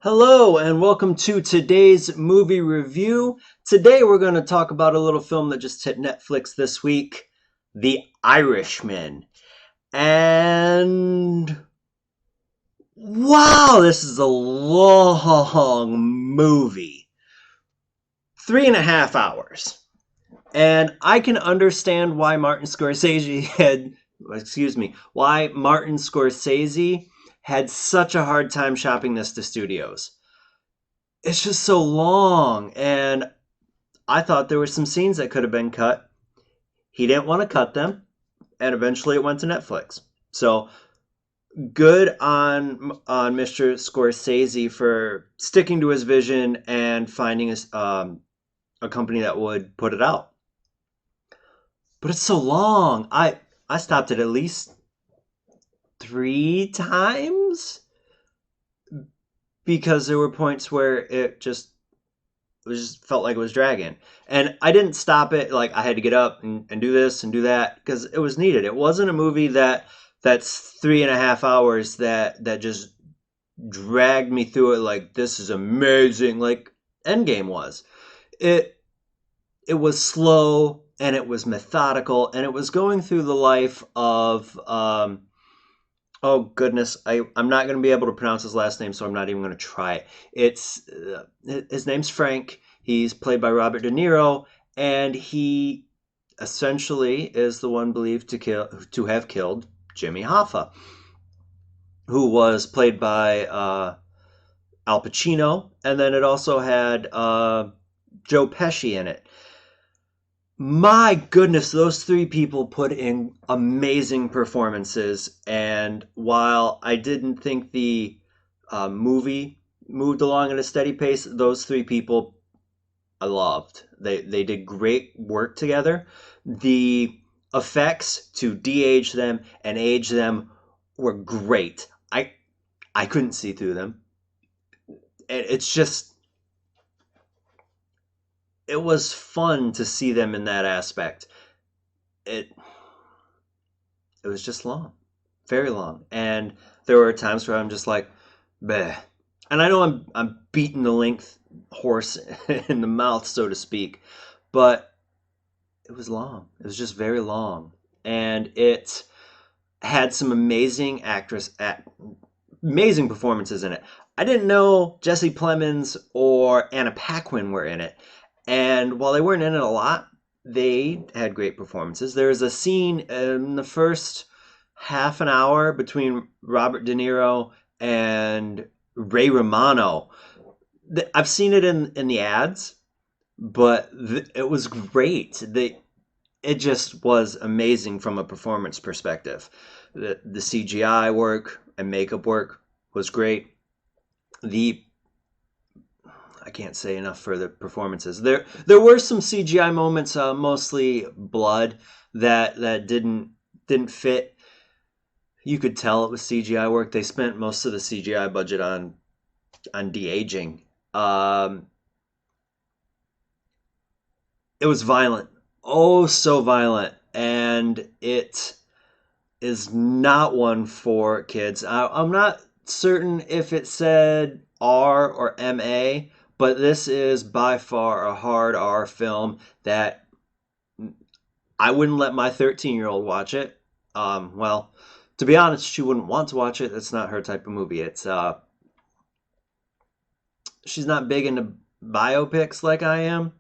Hello and welcome to today's movie review. Today we're going to talk about a little film that just hit Netflix this week, The Irishman. And wow, this is a long movie. 3.5 hours. And I can understand why why Martin Scorsese had such a hard time shopping this to studios. It's just so long, and I thought there were some scenes that could have been cut. He didn't want to cut them, and eventually it went to Netflix. So good on Mr. Scorsese for sticking to his vision and finding a company that would put it out. But it's so long. I stopped it at least 3 times because there were points where it just felt like it was dragging. And I didn't stop it like I had to get up and do this and do that because it was needed. It wasn't a movie that's 3.5 hours that just dragged me through it like this is amazing like Endgame was. It it was slow and it was methodical and it was going through the life of oh goodness, I'm not going to be able to pronounce his last name, so I'm not even going to try it. It's his name's Frank. He's played by Robert De Niro, and he essentially is the one believed to have killed Jimmy Hoffa, who was played by Al Pacino, and then it also had Joe Pesci in it. My goodness, those three people put in amazing performances. And while I didn't think the movie moved along at a steady pace, those three people I loved. They did great work together. The effects to de-age them and age them were great. I couldn't see through them. It's just it was fun to see them in that aspect. It it was just long, very long, and there were times where I'm just like, bleh. And I know I'm beating the length horse in the mouth, so to speak, but it was long. It was just very long, and it had some amazing performances in it. I didn't know Jesse Plemons or Anna Paquin were in it, and while they weren't in it a lot, they had great performances. There's a scene in the first half an hour between Robert De Niro and Ray Romano. I've seen it in the ads, but it was great. It just was amazing from a performance perspective. The CGI work and makeup work was great. The I can't say enough for the performances. There were some CGI moments, mostly blood that didn't fit. You could tell it was CGI work. They spent most of the CGI budget on de aging. It was violent, oh so violent, and it is not one for kids. I'm not certain if it said R or MA, but this is by far a hard R film that I wouldn't let my 13-year-old watch it. Well, to be honest, she wouldn't want to watch it. It's not her type of movie. It's she's not big into biopics like I am,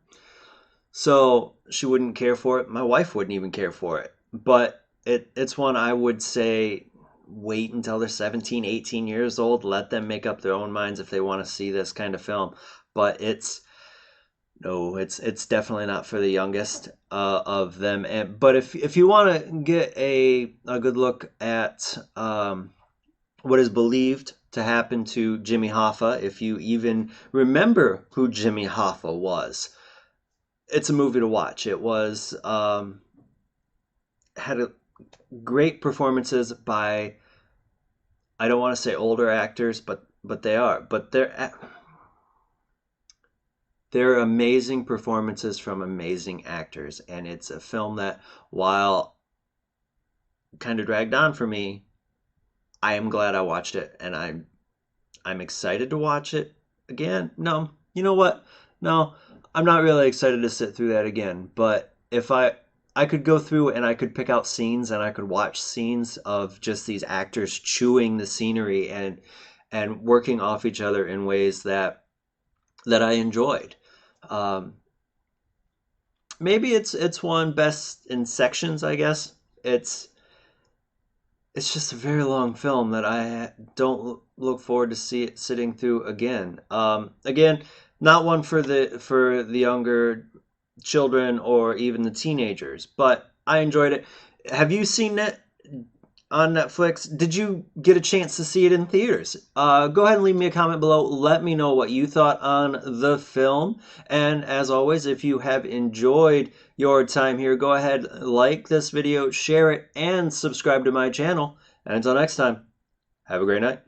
so she wouldn't care for it. My wife wouldn't even care for it. But it's one I would say wait until they're 17, 18 years old. Let them make up their own minds if they want to see this kind of film. But it's no, it's definitely not for the youngest of them. But if you want to get a good look at what is believed to happen to Jimmy Hoffa, if you even remember who Jimmy Hoffa was, it's a movie to watch. It was had great performances by I don't want to say older actors, but they are, but they're amazing performances from amazing actors, and it's a film that while kind of dragged on for me, I am glad I watched it, and I'm I'm excited to watch it again. No, you know what? No, I'm not really excited to sit through that again. But if I could go through and I could pick out scenes and I could watch scenes of just these actors chewing the scenery and working off each other in ways that I enjoyed. Um, Maybe it's one best in sections, I guess. It's it's just a very long film that I don't look forward to see it sitting through again. Again, not one for the younger children or even the teenagers, but I enjoyed it. Have you seen it on Netflix? Did you get a chance to see it in theaters? Go ahead and leave me a comment below. Let me know what you thought on the film. And as always, if you have enjoyed your time here, go ahead, like this video, share it, and subscribe to my channel. And until next time, have a great night.